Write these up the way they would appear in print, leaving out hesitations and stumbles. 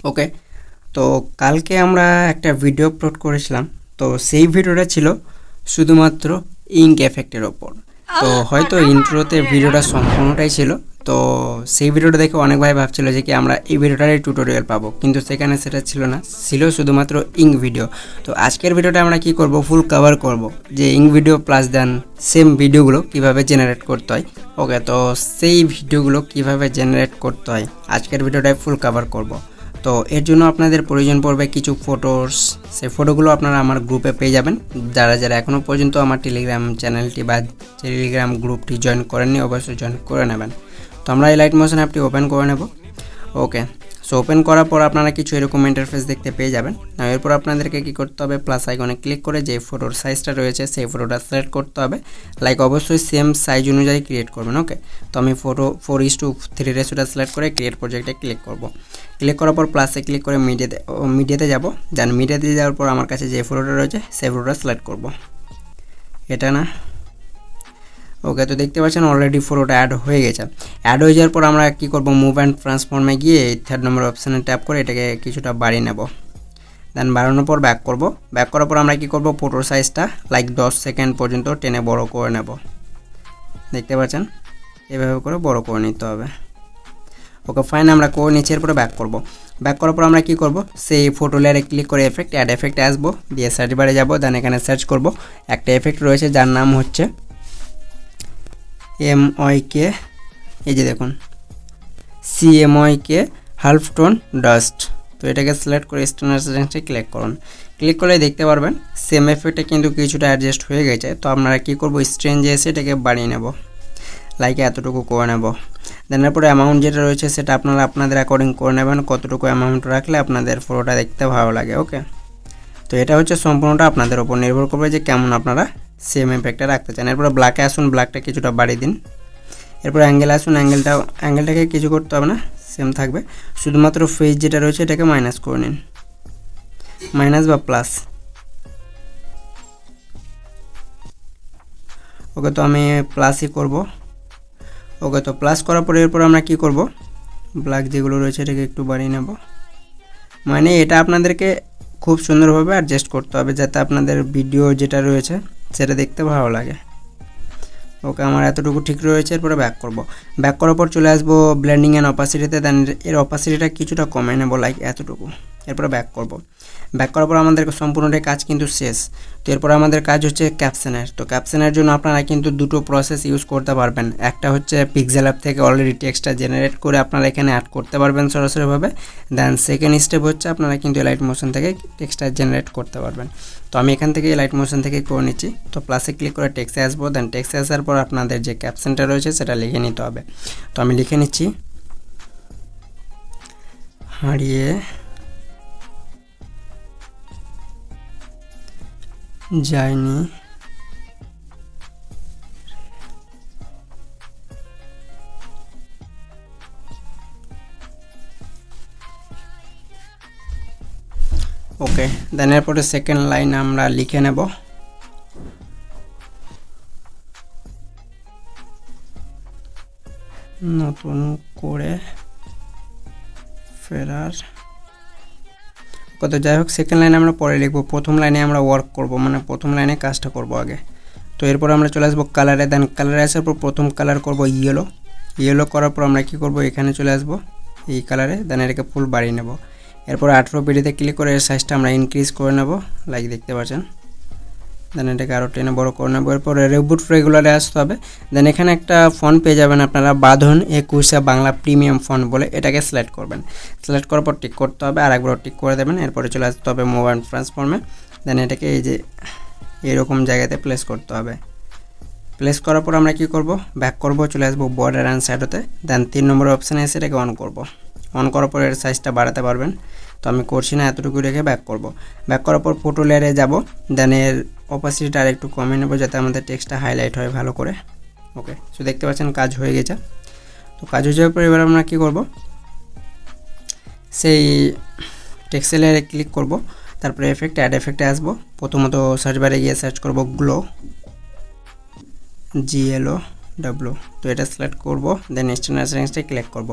ওকে, তো কালকে আমরা একটা ভিডিও আপলোড করেছিলাম, তো সেই ভিডিওটা ছিল শুধুমাত্র ইঙ্ক এফেক্টের ওপর। তো হয়তো ইন্ট্রোতে ভিডিওটা সম্পূর্ণটাই ছিল, তো সেই ভিডিওটা দেখে অনেক ভাই ভাবছিল যে কি আমরা এই ভিডিওটারই টিউটোরিয়াল পাবো, কিন্তু সেখানে সেটা ছিল না, ছিল শুধুমাত্র ইঙ্ক ভিডিও। তো আজকের ভিডিওটা আমরা কি করব, ফুল কভার করব যে ইঙ্ক ভিডিও প্লাস দেন সেম ভিডিওগুলো কিভাবে জেনারেট করতে হয়। ওকে, তো সেই ভিডিওগুলো কিভাবে জেনারেট করতে হয় আজকের ভিডিওটায় ফুল কভার করব। তো এর জন্য আপনাদের প্রয়োজন পড়বে কিছু ফটোস। সেই ফটোগুলো আপনারা আমার গ্রুপে পেয়ে যাবেন। যারা যারা এখনও পর্যন্ত আমার টেলিগ্রাম চ্যানেলটি বা টেলিগ্রাম গ্রুপটি জয়েন করেননি, অবশ্যই জয়েন করে নেবেন। তো আমরা এই লাইট মোশন অ্যাপটি ওপেন করে নেব। ওকে, সো ওপেন করার পর আপনারা কিছু এরকম ইন্টারফেস দেখতে পেয়ে যাবেন। এরপর আপনাদেরকে কী করতে হবে, প্লাস আইকনে ক্লিক করে যে ফটোর সাইজটা রয়েছে সেই ফটোটা সিলেক্ট করতে হবে। লাইক অবশ্যই সেম সাইজ অনুযায়ী ক্রিয়েট করবেন। ওকে, তো আমি ফটো 4:3 রেশিওটা সিলেক্ট করে ক্রিয়েট প্রজেক্টে ক্লিক করব। ক্লিক করার পর প্লাসে ক্লিক করে মিডিয়াতে যাব। দেন মিডিয়াতে যাওয়ার পর আমার কাছে যে ফটোটা রয়েছে সেই ফটোটা সিলেক্ট করব, এটা না। ওকে, তো দেখতে পাচ্ছেন অলরেডি ফটোটা অ্যাড হয়ে গেছে। অ্যাড হয়ে যাওয়ার পর আমরা কী করব, মুভ অ্যান্ড ট্রান্সফর্মে গিয়ে 3rd নম্বর অপশানে ট্যাপ করে এটাকে কিছুটা বাড়িয়ে নেব। দেন বাড়ানোর পর ব্যাক করব। ব্যাক করার পর আমরা কী করব, ফটোর সাইজটা লাইক 10 সেকেন্ড পর্যন্ত টেনে বড় করে নেব। দেখতে পাচ্ছেন এভাবে করে বড় করে নিতে হবে। ওকে ফাইন, আমরা করে নিচে এরপরে ব্যাক করব। ব্যাক করার পর আমরা কী করব, সেই ফটো লেয়ারে ক্লিক করে এফেক্ট অ্যাড এফেক্টে আসবো, দিয়ে সার্চ বারে যাব। দেন এখানে সার্চ করব, একটা এফেক্ট রয়েছে যার নাম হচ্ছে MYK, এই যে দেখুন CMYK হালফ টোন ডাস্ট। তো এটাকে সিলেক্ট করে স্ট্যান্ডার্ডে ক্লিক করুন। ক্লিক করলে দেখতে পারবেন সেম এফেক্টে কিন্তু কিছুটা অ্যাডজাস্ট হয়ে গেছে। তো আপনারা কী করবো, স্ট্রেঞ্জে এসে এটাকে বাড়িয়ে নেব, লাইক এতটুকু করে নেব। দেন এরপরে অ্যামাউন্ট যেটা রয়েছে সেটা আপনারা আপনাদের অ্যাকর্ডিং করে নেবেন, কতটুকু অ্যামাউন্ট রাখলে আপনাদের ফটোটা দেখতে ভালো লাগে। ওকে, তো এটা হচ্ছে সম্পূর্ণটা আপনাদের উপর নির্ভর করবে যে কেমন আপনারা সেম এফেক্টটা রাখতে চান। এরপরে ব্ল্যাকে আসুন, ব্ল্যাকটা কিছুটা বাড়িয়ে দিন। এরপর অ্যাঙ্গেল আসুন, অ্যাঙ্গেলটাকে কিছু করতে হবে না, সেম থাকবে। শুধুমাত্র ফেজ যেটা রয়েছে এটাকে মাইনাস করে নিন, মাইনাস বা প্লাস। ওকে, তো আমি প্লাসই করব। ওকে, তো প্লাস করার পরে এরপর আমরা কি করব, ব্ল্যাক যেগুলো রয়েছে এটাকে একটু বাড়িয়ে নেব। মানে এটা আপনাদেরকে খুব সুন্দরভাবে অ্যাডজাস্ট করতে হবে যাতে আপনাদের ভিডিও যেটা রয়েছে সেটা দেখতে ভালো লাগে। ওকে, আমার এতটুকু ঠিক রয়েছে। এরপরে ব্যাক করব। ব্যাক করার পর চলে আসবো ব্লেন্ডিং অ্যান্ড অপাসিটিতে। দেন এর অপাসিটিটা কিছুটা কমে নেব, লাইক এতটুকু। এরপরে ব্যাক করব। ব্যাক করার পর আমাদের সম্পূর্ণটাই কাজ কিন্তু শেষ। তো এরপর আমাদের কাজ হচ্ছে ক্যাপশনের। তো ক্যাপশনের জন্য আপনারা কিন্তু দুটো প্রসেস ইউজ করতে পারবেন। একটা হচ্ছে পিক্সেল অ্যাপ থেকে অলরেডি টেক্সটটা জেনারেট করে আপনারা এখানে অ্যাড করতে পারবেন সরাসরিভাবে। দেন সেকেন্ড স্টেপ হচ্ছে আপনারা কিন্তু লাইট মোশন থেকে টেক্সটটা জেনারেট করতে পারবেন। তো আমি এখান থেকে লাইট মোশন থেকে করে নিচ্ছি। তো প্লাসে ক্লিক করে টেক্সটে আসবো। দেন টেক্সটে আসার পর আপনাদের যে ক্যাপশনটা রয়েছে সেটা লিখে নিতে হবে। তো আমি লিখে নিচ্ছি, হারিয়ে যায়নি ওকে, দেন এরপরে সেকেন্ড লাইন আমরা লিখে নেব, নতুন করে ফেরার। কত যাই হোক, সেকেন্ড লাইনে আমরা পরে লিখবো, প্রথম লাইনে আমরা ওয়ার্ক করব, মানে প্রথম লাইনে কাজটা করব আগে। তো এরপর আমরা চলে আসবো কালারে। দেন কালারে আসার পর প্রথম কালার করব ইয়েলো করার পর আমরা কি করব, এখানে চলে আসবো এই কালারে। দেন এটাকে ফুল বাড়িয়ে নেব। এরপর 18 পিডিতে ক্লিক করে এর সাইজটা আমরা ইনক্রিজ করে নেব, লাইক দেখতে পাচ্ছেন। দেন এটাকে আরও টেনে বড় করে নেব। এরপরে রিবুট রেগুলারে আসতে হবে। দেন এখানে একটা ফন্ট পেয়ে যাবেন আপনারা, 𝗣𝗿𝚻 বাংলা প্রিমিয়াম ফন্ট বলে, এটাকে সিলেক্ট করবেন। সিলেক্ট করার পর টিক করতে হবে, আর একবার টিক করে দেবেন। এরপরে চলে আসতে হবে মুভ অ্যান্ড ট্রান্সফর্মে। দেন এটাকে এই যে এরকম জায়গাতে প্লেস করতে হবে। প্লেস করার পর আমরা কি করব, ব্যাক করব, চলে আসবো বর্ডার অ্যান্ড শ্যাডোতে। দেন 3 নম্বর অপশানে এসে এটাকে অন করব। অন করার পর এর সাইজটা বাড়াতে পারবেন, তো আমি করছি না, এতটুকু রেখে ব্যাক করব। ব্যাক করার পর ফটো লেয়ারে যাব। দেন এর অপাসিটিটা আর একটু কমিয়ে নেব যাতে আমাদের টেক্সটটা হাইলাইট হয় ভালো করে। ওকে, সো দেখতে পাচ্ছেন কাজ হয়ে গেছে। তো কাজ হয়ে যাওয়ার পর এবার আমরা কী করব, সেই টেক্সট লেয়ারে ক্লিক করব। তারপরে এফেক্ট অ্যাড এফেক্টে আসবো। প্রথমত সার্চ বারে গিয়ে সার্চ করব গ্লো, ডাব্লু। তো এটা সিলেক্ট করব, দেন স্ট্যান্ডার্ড সেটিংসে ক্লিক করব।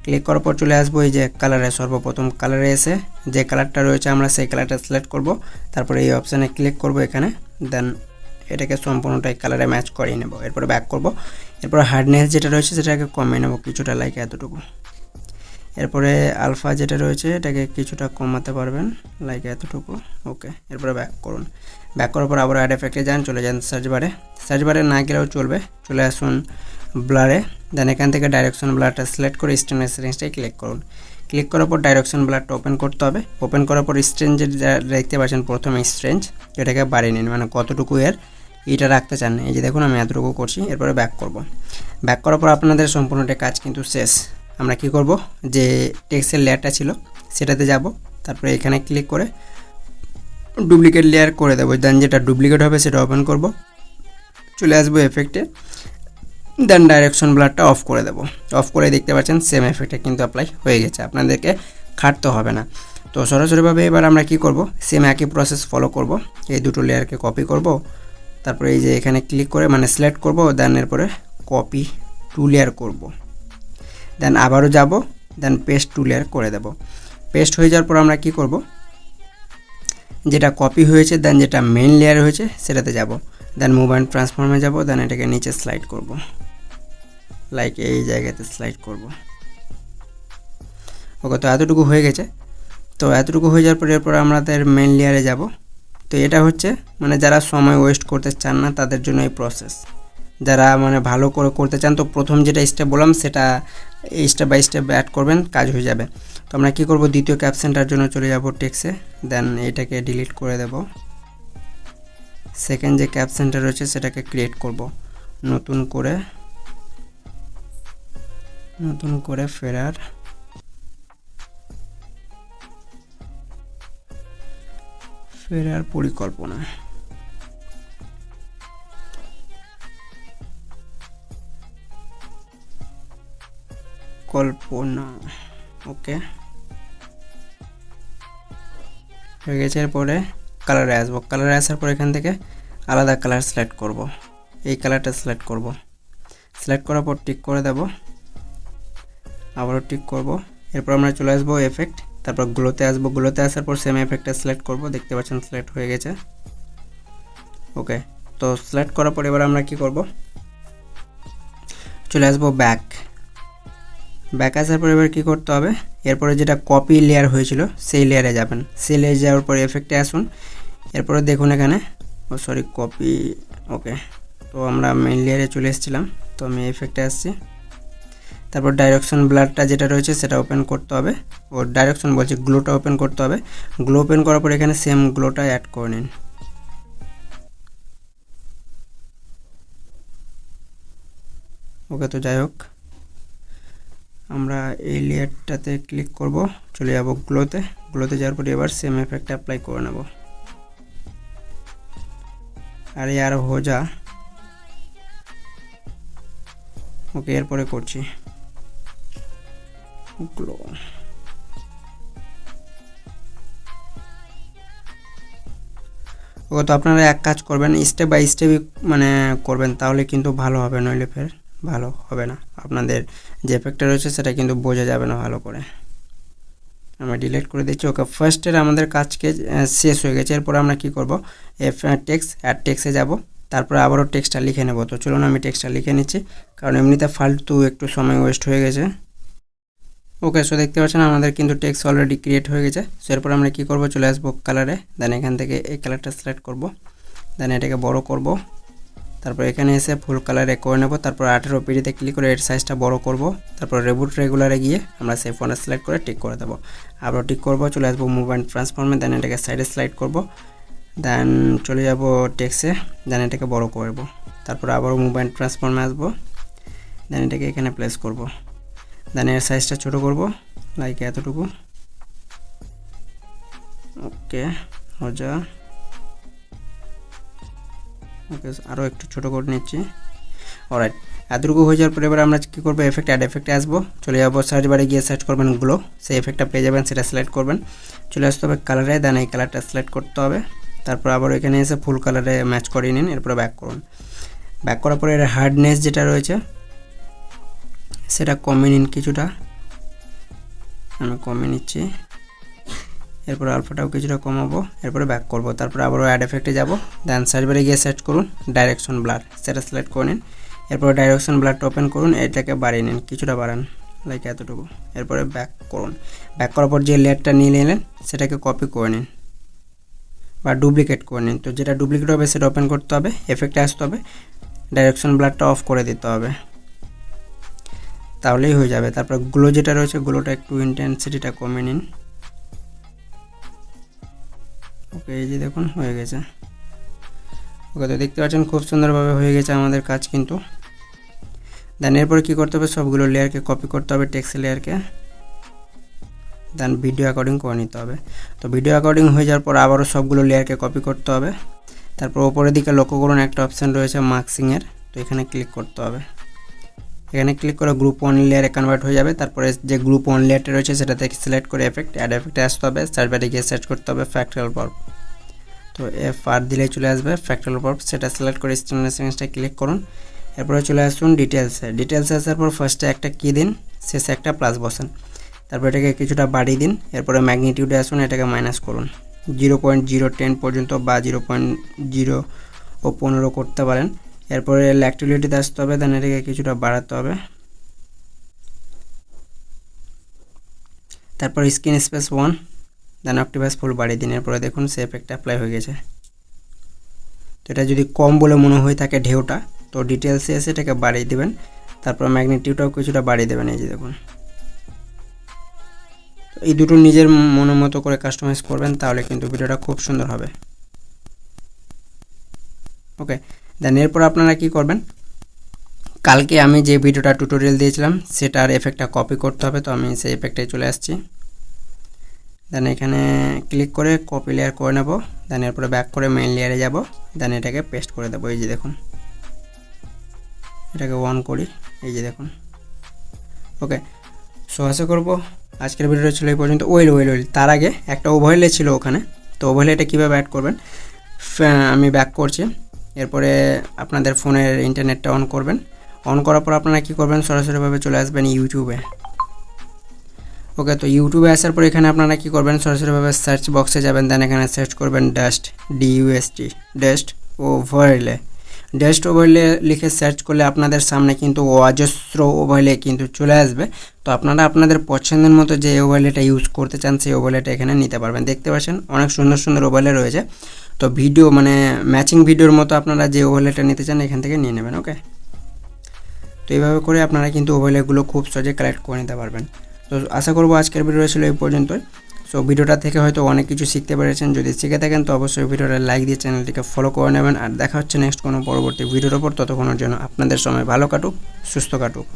ক্লিক করার পর চলে আসবো এই যে কালারে, সর্বপ্রথম কালারে এসে যে কালারটা রয়েছে আমরা সেই কালারটা সিলেক্ট করব। তারপরে এই অপশানে ক্লিক করব এখানে, দেন এটাকে সম্পূর্ণটাই কালারে ম্যাচ করিয়ে নেব। এরপরে ব্যাক করব। এরপরে হার্ডনেস যেটা রয়েছে সেটাকে কমিয়ে নেব কিছুটা, লাইক এতটুকু। এরপরে আলফা যেটা রয়েছে এটাকে কিছুটা কমাতে পারবেন, লাইক এতটুকু। ওকে, এরপরে ব্যাক করুন। ব্যাক করার পর আবার অ্যাড এফেক্টে যান, চলে যান সার্চ বারে। সার্চ বারে না গেলেও চলবে, চলে আসুন ব্লারে। দেন এখান থেকে ডাইরেকশন ব্লারটা সিলেক্ট করে স্ট্যান্ডার্ড সেটিংসটাই ক্লিক করুন। ক্লিক করার পর ডাইরেকশন ব্লারটা ওপেন করতে হবে। ওপেন করার পর স্ট্রেঞ্জ যেটা দেখতে পাচ্ছেন প্রথমে স্ট্রেঞ্জ, এটাকে বাড়িয়ে নিন, মানে কতটুকু এর এটা রাখতে চান। এই যে দেখুন আমি এতটুকু করছি। এরপরে ব্যাক করব। ব্যাক করার পর আপনাদের সম্পূর্ণটা কাজ কিন্তু শেষ। আমরা কি করব, যে টেক্সটের লেয়ারটা ছিল সেটাতে যাব, তারপরে এখানে ক্লিক করে ডুপ্লিকেট লেয়ার করে দেবো। দেন যেটা ডুপ্লিকেট হবে সেটা ওপেন করব, চলে আসবো এফেক্টে, দেন ডাইরেকশন ব্লারটা অফ করে দেবো। অফ করে দেখতে পাচ্ছেন সেম এফেক্টে কিন্তু অ্যাপ্লাই হয়ে গেছে, আপনাদেরকে খাটতে হবে না। তো সরাসরিভাবে এবার আমরা কি করব, সেম একই প্রসেস ফলো করব। এই দুটো লেয়ারকে কপি করব, তারপরে এই যে এখানে ক্লিক করে মানে সিলেক্ট করব, দেন এরপরে কপি টু লেয়ার করব, দেন আবারও যাব, দেন পেস্ট টু লেয়ার করে দেব। পেস্ট হয়ে যাওয়ার পর আমরা কি করব, যেটা কপি হয়েছে দেন যেটা মেইন লেয়ার হয়েছে সেটাতে যাব, দেন মুভ অ্যান্ড ট্রান্সফর্মে যাব, দেন এটাকে নিচে স্লাইড করব, লাইক এই জায়গাতে স্লাইড করব। ওকে, তো এতটুকু হয়ে গেছে। তো এতটুকু হয়ে যাওয়ার পর এরপর আমাদের মেইন লেয়ারে যাব। তো এটা হচ্ছে মানে যারা সময় ওয়েস্ট করতে চান না তাদের জন্য এই প্রসেস। যারা মানে ভালো করে করতে চান তো প্রথম যেটা স্টেপ বললাম সেটা স্টেপ বাই স্টেপ অ্যাড করবেন, কাজ হয়ে যাবে। তো আমরা কী করব, দ্বিতীয় ক্যাপশনটার জন্য চলে যাব টেক্সে, দেন এটাকে ডিলিট করে দেব। সেকেন্ড যে ক্যাপশনটা রয়েছে সেটাকে ক্রিয়েট করব, নতুন করে ফেরার পরিকল্পনা। ওকে, হয়ে গেছে। এরপরে কালারে আসবো। কালারে আসার পর এখান থেকে আলাদা কালার সিলেক্ট করব, এই কালারটা সিলেক্ট করব। সিলেক্ট করার পর টিক করে দেব, আবারও টিক করব। এরপর আমরা চলে আসবো এফেক্ট, তারপর গ্লোতে আসবো। গ্লোতে আসার পর সেম এফেক্টটা সিলেক্ট করব, দেখতে পাচ্ছেন সিলেক্ট হয়ে গেছে। ওকে, তো সিলেক্ট করার পর এবার আমরা কি করব, চলে আসবো ব্যাক আসার পর এবার কী করতে হবে, এরপরে যেটা কপি লেয়ার হয়েছিল সেই লেয়ারে যাবেন। সেই লেয়ারে যাওয়ার পর এফেক্টে আসুন। এরপরে দেখুন এখানে কপি। ওকে, তো আমরা মেইন লেয়ারে চলে এসেছিলাম, তো আমি এফেক্টে আসছি। তারপর ডাইরেকশন ব্লারটা যেটা রয়েছে সেটা ওপেন করতে হবে, ডাইরেকশন বলছি গ্লোটা ওপেন করতে হবে। গ্লো ওপেন করার পর এখানে সেম গ্লোটা অ্যাড করে নিন। ওকে, তো যাই হোক আমরা এই লেয়ারটাতে ক্লিক করব, চলে যাব গ্লোতে যাওয়ার পরে এবার সেম এফেক্ট অ্যাপ্লাই করে নেব। 𝗟𝗶𝗸। ওকে, এরপরে করছি গ্লো। ওকে, তো আপনারা এক কাজ করবেন, স্টেপ বাই স্টেপ মানে করবেন, তাহলে কিন্তু ভালো হবে, নইলে ফের ভালো হবে না। আপনাদের যে এফেক্টটা রয়েছে সেটা কিন্তু বোঝা যাবে না ভালো করে। আমরা ডিলিট করে দিচ্ছি। ওকে, ফার্স্টের আমাদের কাজকে শেষ হয়ে গেছে। এরপর আমরা কি করব, টেক্সে যাব, তারপরে আবারও টেক্সটটা লিখে নেব। তো চলুন আমি টেক্সটটা লিখে নিচ্ছি, কারণ এমনিতে ফালতু একটু সময় ওয়েস্ট হয়ে গেছে। ওকে, সো দেখতে পাচ্ছেন আমাদের কিন্তু টেক্সট অলরেডি ক্রিয়েট হয়ে গেছে। সো এরপর আমরা কি করব, চলে আসবো কালারে, দেন এখান থেকে এই কালারটা সিলেক্ট করব, দেন এটাকে বড় করব, তারপর এখানে এসে ফুল কালারে করে নেব। তারপর 18 ক্লিক করে এর সাইজটা বড় করব, তারপর রিবুট রেগুলারে গিয়ে আমরা সেই ফোনটা সিলেক্ট করে টিক করে দেবো। আবারও টিক করব, চলে আসবো মুভ অ্যান্ড ট্রান্সফর্মে, দেন এটাকে সাইডে স্লাইড করব, দেন চলে যাব টেক্সে, দেন এটাকে বড় করব, তারপর আবারও মুভ অ্যান্ড ট্রান্সফর্মে আসবো, দেন এটাকে এখানে প্লেস করব, দেন এর সাইজটা ছোট করব, লাইক এতটুকু। ওকে, ওকে, আরও একটু ছোটো করে নিচ্ছি। অলরাইট, এতটুকু হয়ে যাওয়ার পরে এবার আমরা কী করবো, অ্যাড এফেক্টে আসবো। চলে যাবো সার্চ বারে গিয়ে সার্চ করবেন গ্লো, সেই এফেক্টটা পেয়ে যাবেন, সেটা সিলেক্ট করবেন। চলে আসতে হবে কালারে, দেন এই কালারটা সিলেক্ট করতে হবে। তারপর আবার এখানে এসে ফুল কালারে ম্যাচ করিয়ে নিন, এরপরে ব্যাক করুন। ব্যাক করার পরে এর হার্ডনেস যেটা রয়েছে সেটা কমিয়ে নিন কিছুটা, আমি কমিয়ে নিচ্ছি। এরপর আলফাটাও কিছুটা কমাবো, এরপরে ব্যাক করব, তারপরে আবারও অ্যাড এফেক্টে যাব, দেন সার্চ বারে গিয়ে সার্চ করুন ডাইরেকশন ব্লার, সেটা সিলেক্ট করে নিন। এরপরে ডাইরেকশন ব্লারটা ওপেন করুন, এটাকে বাড়িয়ে নিন, কিছুটা বাড়ান লাইক এতটুকু। এরপরে ব্যাক করুন, ব্যাক করার পর যে লেয়ারটা নিয়ে নিলেন সেটাকে কপি করে নিন বা ডুপ্লিকেট করে নিন। তো যেটা ডুপ্লিকেট হবে সেটা ওপেন করতে হবে, এফেক্টে আসতে হবে, ডাইরেকশন ব্লারটা অফ করে দিতে হবে, তাহলেই হয়ে যাবে। তারপর গ্লো যেটা রয়েছে গ্লোটা একটু ইন্টেন্সিটিটা কমিয়ে নিন। ওকে, এই যে দেখুন হয়ে গেছে। ওকে, তো দেখতে পাচ্ছেন খুব সুন্দরভাবে হয়ে গেছে আমাদের কাজ কিন্তু। দেন এরপরে কী করতে হবে, সবগুলো লেয়ারকে কপি করতে হবে, টেক্সট লেয়ারকে, দেন ভিডিও অ্যাকর্ডিং করে নিতে হবে। তো ভিডিও অ্যাকর্ডিং হয়ে যাওয়ার পর আবারও সবগুলো লেয়ারকে কপি করতে হবে। তারপর ওপরের দিকে লক্ষ্য করুন একটা অপশান রয়েছে মার্কসিংয়ের, তো এখানে ক্লিক করতে হবে। এখানে ক্লিক করে গ্রুপ 1 লেয়ারে কনভার্ট হয়ে যাবে। তারপরে যে গ্রুপ 1 লেয়ারটা রয়েছে সেটাতে সিলেক্ট করে এফেক্ট, অ্যাড এফেক্টে আসতে হবে, সার্চ বারে গিয়ে সার্চ করতে হবে ফ্র্যাকটাল পর্ব, তো FR দিলেই চলে আসবে ফ্র্যাকটাল পর্ব, সেটা সিলেক্ট করে স্টেনলেসটা ক্লিক করুন। এরপরে চলে আসুন ডিটেলসে আসার পর ফার্স্টে একটা কি দিন, শেষে একটা প্লাস বসান, তারপর এটাকে কিছুটা বাড়িয়ে দিন। এরপরে ম্যাগনিটিউডে আসুন, এটাকে মাইনাস করুন 0.010 পর্যন্ত বা 0.015 করতে পারেন। এরপরে ল্যাকটিলিটিতে আসতে হবে, দেন এটাকে কিছুটা বাড়াতে হবে। তারপর স্ক্রিন স্পেস 1, দেন অক্টিভাস ফুল বাড়িয়ে দিন। এরপরে দেখুন সে এফেক্ট অ্যাপ্লাই হয়ে গেছে। তো এটা যদি কম বলে মনে হয়ে থাকে ঢেউটা, তো ডিটেলসে এসে এটাকে বাড়িয়ে দেবেন, তারপর ম্যাগনিটিউডটাও কিছুটা বাড়িয়ে দেবেন। এই যে দেখুন, এই দুটো নিজের মনের মতো করে কাস্টমাইজ করবেন, তাহলে কিন্তু ভিডিওটা খুব সুন্দর হবে। ওকে, দেন এরপর আপনারা কি করবেন, কালকে আমি যে ভিডিওটা টিউটোরিয়াল দিয়েছিলাম সেটার এফেক্টটা কপি করতে হবে। তো আমি সেই এফেক্টে চলে আসছি, দেন এখানে ক্লিক করে কপি লেয়ার করে নেব, দেন এরপরে ব্যাক করে মেইন লেয়ারে যাব, দেন এটাকে পেস্ট করে দেবো। এই যে দেখুন, এটাকে অন করি, এই যে দেখুন। ওকে, সো আশা করবো আজকের ভিডিওটা ছিল এই পর্যন্ত। ওয়েল তার আগে একটা ওভারলে ছিল ওখানে, তো ওভারলেটা কীভাবে অ্যাড করবেন আমি ব্যাক করছি। এরপরে আপনাদের ফোনের ইন্টারনেটটা অন করবেন, অন করার পর আপনারা কী করবেন, সরাসরিভাবে চলে আসবেন ইউটিউবে। ওকে, তো ইউটিউবে আসার পর এখানে আপনারা কী করবেন, সরাসরিভাবে সার্চ বক্সে যাবেন, দেন এখানে সার্চ করবেন ডাস্ট ওভারলে লিখে সার্চ করলে আপনাদের সামনে কিন্তু অজস্র ওভারলে কিন্তু চলে আসবে। তো আপনারা আপনাদের পছন্দের মতো যে ওভারলেটা ইউজ করতে চান সেই ওভারলেটা এখানে নিতে পারবেন। দেখতে পাচ্ছেন অনেক সুন্দর সুন্দর ওভারলে রয়েছে। তো ভিডিও মানে ম্যাচিং ভিডিওর মতো আপনারা যে ওভারলেটা নিতে চান এখান থেকে নিয়ে নেবেন। ওকে, তো এইভাবে করে আপনারা কিন্তু ওভারলেগুলো খুব সহজে কালেক্ট করে নিতে পারবেন। তো আশা করবো আজকের ভিডিও ছিল এই পর্যন্তই। সো ভিডিওটা থেকে হয়তো অনেক কিছু শিখতে পেরেছেন, যদি শিখে থাকেন তো অবশ্যই ভিডিওটা লাইক দিয়ে চ্যানেলটিকে ফলো করে নেবেন। আর দেখা হচ্ছে নেক্সট কোনো পরবর্তী ভিডিওর ওপর। ততক্ষণের জন্য আপনাদের সময় ভালো কাটুক, সুস্থ কাটুক।